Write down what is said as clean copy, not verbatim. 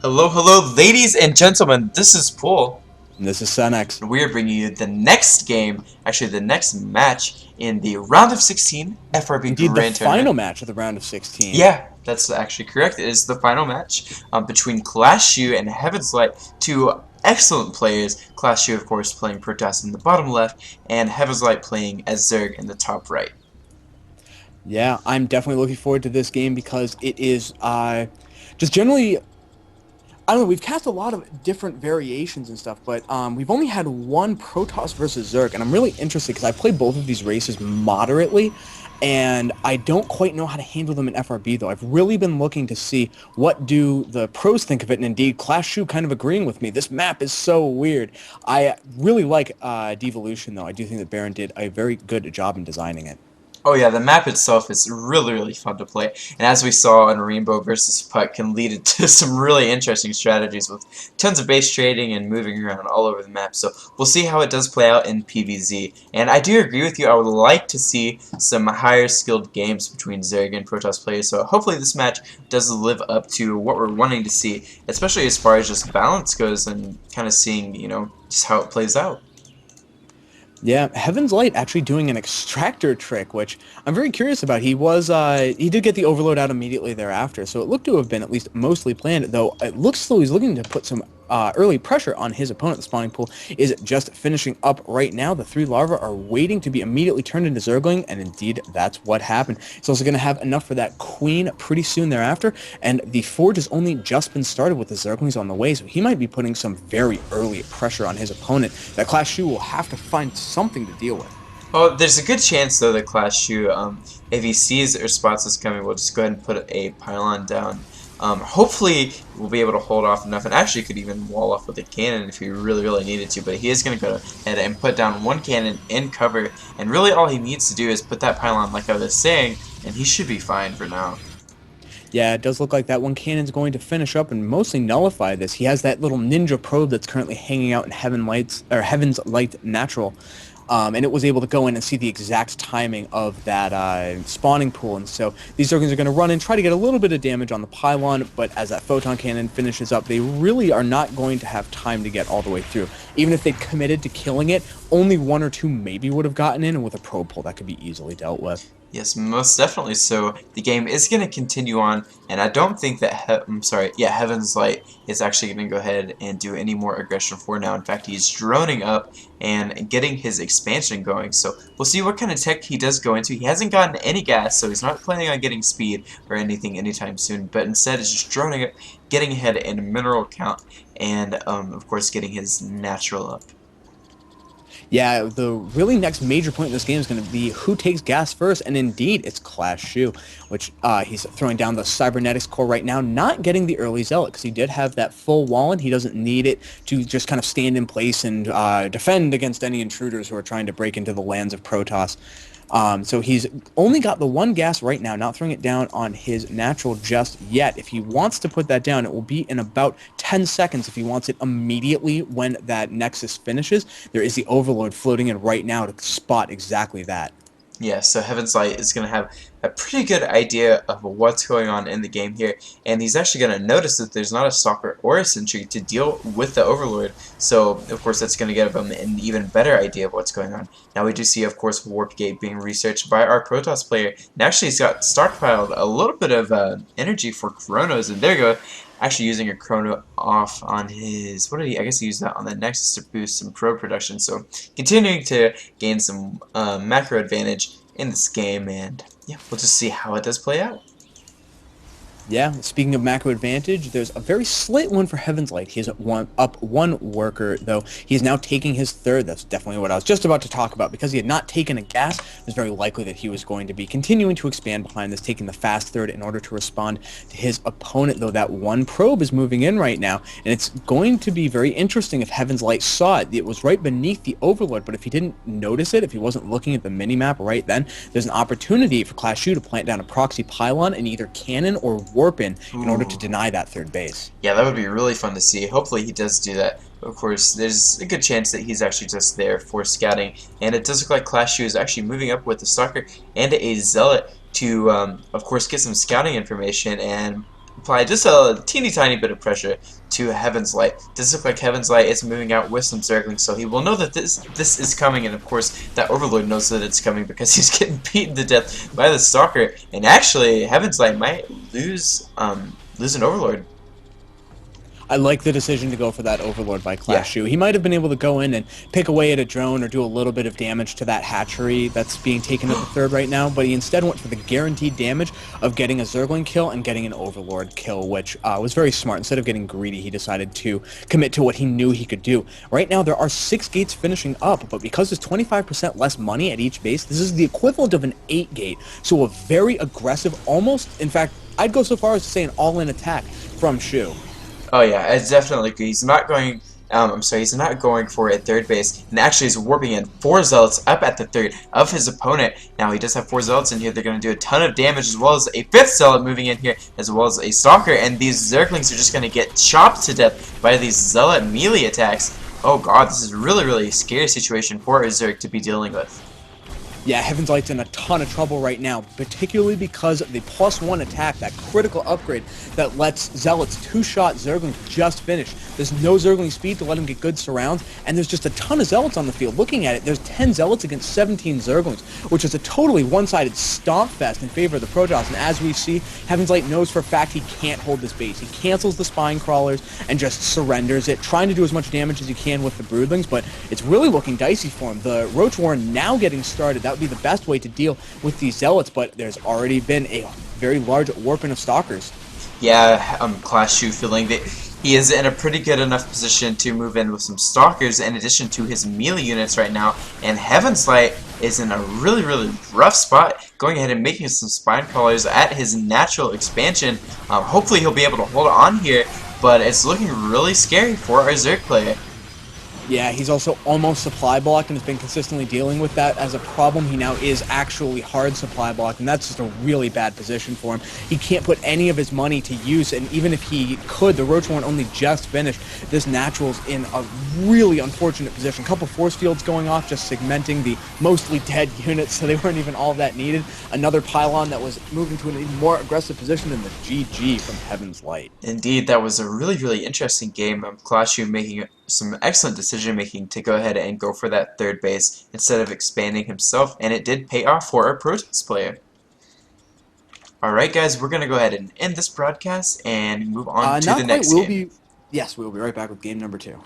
Hello, hello, ladies and gentlemen. This is Pool, And this is Senex. and we are bringing you the next game, actually the next match in the round of 16 FRB Indeed, the Grand final Tournament. match of the round of 16. Yeah, that's actually correct. It is the final match between ClashShew and HeavensLight, two excellent players. ClashShew, of course, playing Protoss in the bottom left, and HeavensLight playing as Zerg in the top right. Yeah, I'm definitely looking forward to this game because it is just generally, I don't know, we've cast a lot of different variations and stuff, but we've only had one Protoss versus Zerg, and I'm really interested because I play both of these races moderately, and I don't quite know how to handle them in FRB though. I've really been looking to see what do the pros think of it, and indeed, ClashShew kind of agreeing with me. This map is so weird. I really like Devolution though. I do think that Baron did a very good job in designing it. Oh yeah, the map itself is really, really fun to play, and as we saw in Rainbow versus Puck, can lead into some really interesting strategies with tons of base trading and moving around all over the map. So we'll see how it does play out in PvZ. And I do agree with you. I would like to see some higher skilled games between Zerg and Protoss players. So hopefully this match does live up to what we're wanting to see, especially as far as just balance goes and kind of seeing, just how it plays out. Yeah, Heaven's Light actually doing an extractor trick, which I'm very curious about. He did get the overload out immediately thereafter, so it looked to have been at least mostly planned, though it looks as though he's looking to put some early pressure on his opponent. The spawning pool is just finishing up right now. The three larvae are waiting to be immediately turned into Zergling, and indeed that's what happened. He's also going to have enough for that queen pretty soon thereafter, and the forge has only just been started with the Zerglings on the way, so he might be putting some very early pressure on his opponent that ClashShew will have to find something to deal with. Well, there's a good chance though that ClashShew, if he sees or spots us coming, will just go ahead and put a pylon down. Hopefully, we'll be able to hold off enough, and actually could even wall off with a cannon if he really, really needed to. But he is going to go ahead and put down one cannon in cover, and really all he needs to do is put that pylon, like I was saying, and he should be fine for now. Yeah, it does look like that one cannon's going to finish up and mostly nullify this. He has that little ninja probe that's currently hanging out in Heaven's Light Natural, and it was able to go in and see the exact timing of that spawning pool. And so these Zerglings are going to run and try to get a little bit of damage on the pylon, but as that photon cannon finishes up, they really are not going to have time to get all the way through. Even if they'd committed to killing it, only one or two maybe would have gotten in, and with a probe pull, that could be easily dealt with. Yes, most definitely. So the game is going to continue on, and I don't think that I'm sorry, yeah, Heaven's Light is actually going to go ahead and do any more aggression for now. In fact, he's droning up and getting his expansion going. So we'll see what kind of tech he does go into. He hasn't gotten any gas, so he's not planning on getting speed or anything anytime soon. But instead, is just droning up, getting ahead in mineral count, and of course, getting his natural up. Yeah, the really next major point in this game is going to be who takes gas first, and indeed, it's ClashShew, which he's throwing down the Cybernetics core right now, not getting the early Zealot, because he did have that full wall, and he doesn't need it to just kind of stand in place and defend against any intruders who are trying to break into the lands of Protoss. So he's only got the one gas right now, not throwing it down on his natural just yet. If he wants to put that down, it will be in about 10 seconds if he wants it immediately when that Nexus finishes. There is the Overlord floating in right now to spot exactly that. Yeah, so Heaven's Light is going to have a pretty good idea of what's going on in the game here, and he's actually going to notice that there's not a Stalker or a Sentry to deal with the Overlord, so of course that's going to give him an even better idea of what's going on. Now we do see, of course, Warp Gate being researched by our Protoss player, and actually he's got stockpiled a little bit of energy for Chronos, and there you go. Actually using a chrono off on his, what did he, I guess he used that on the Nexus to boost some pro production, so continuing to gain some macro advantage in this game, and yeah, we'll just see how it does play out. Yeah, speaking of macro advantage, there's a very slight one for Heaven's Light. He's up one worker, though. He is now taking his third. That's definitely what I was just about to talk about. Because he had not taken a gas, it was very likely that he was going to be continuing to expand behind this, taking the fast third in order to respond to his opponent, though that one probe is moving in right now. And it's going to be very interesting if Heaven's Light saw it. It was right beneath the Overlord, but if he didn't notice it, if he wasn't looking at the minimap right then, there's an opportunity for ClashShew to plant down a proxy pylon and either cannon or warp in order to deny that third base. Yeah, that would be really fun to see. Hopefully he does do that. Of course, there's a good chance that he's actually just there for scouting, and it does look like ClashShew is actually moving up with a Stalker and a Zealot to, of course, get some scouting information, and apply just a teeny tiny bit of pressure to Heaven's Light. Does look like Heaven's Light is moving out with some Zerglings, so he will know that this is coming, and of course that Overlord knows that it's coming because he's getting beaten to death by the Stalker. And actually, Heaven's Light might lose an Overlord. I like the decision to go for that Overlord by Yeah. ClashShew. He might have been able to go in and pick away at a drone or do a little bit of damage to that hatchery that's being taken at the third right now, but he instead went for the guaranteed damage of getting a Zergling kill and getting an Overlord kill, which was very smart. Instead of getting greedy, he decided to commit to what he knew he could do. Right now, there are 6 gates finishing up, but because there's 25% less money at each base, this is the equivalent of an 8 gate. So a very aggressive, almost, in fact, I'd go so far as to say an all-in attack from Shu. Oh yeah, I definitely agree. He's not going. I'm sorry, he's not going for a third base, and actually he's warping in 4 Zealots up at the third of his opponent. Now he does have 4 Zealots in here. They're going to do a ton of damage, as well as a 5th Zealot moving in here, as well as a Stalker, and these Zerglings are just going to get chopped to death by these Zealot melee attacks. Oh god, this is really, really a scary situation for a Zerg to be dealing with. Yeah, Heaven's Light's in a ton of trouble right now, particularly because of the +1 attack, that critical upgrade that lets Zealots 2-shot Zerglings just finish. There's no Zergling speed to let him get good surrounds, and there's just a ton of Zealots on the field. Looking at it, there's 10 Zealots against 17 Zerglings, which is a totally one-sided stomp fest in favor of the Protoss, and as we see, Heaven's Light knows for a fact he can't hold this base. He cancels the Spine Crawlers and just surrenders it, trying to do as much damage as he can with the Broodlings, but it's really looking dicey for him. The Roach Warren now getting started. That would be the best way to deal with these Zealots, but there's already been a very large warping of Stalkers. Yeah, ClashShew feeling that he is in a pretty good enough position to move in with some Stalkers in addition to his melee units right now, and Heaven's Light is in a really, really rough spot, going ahead and making some Spine Crawlers at his natural expansion. Hopefully he'll be able to hold on here, but it's looking really scary for our Zerg player. Yeah, he's also almost supply blocked and has been consistently dealing with that as a problem. He now is actually hard supply blocked, and that's just a really bad position for him. He can't put any of his money to use, and even if he could, the Roach Warren only just finished. This Natural's in a really unfortunate position. A couple force fields going off, just segmenting the mostly dead units, so they weren't even all that needed. Another pylon that was moving to an even more aggressive position than the GG from Heaven's Light. Indeed, that was a really, really interesting game of ClashShew making some excellent decision making to go ahead and go for that third base instead of expanding himself, and it did pay off for our Protoss player. Alright guys, we're going to go ahead and end this broadcast and move on to the Not quite. next game. Yes, we'll be right back with game number 2.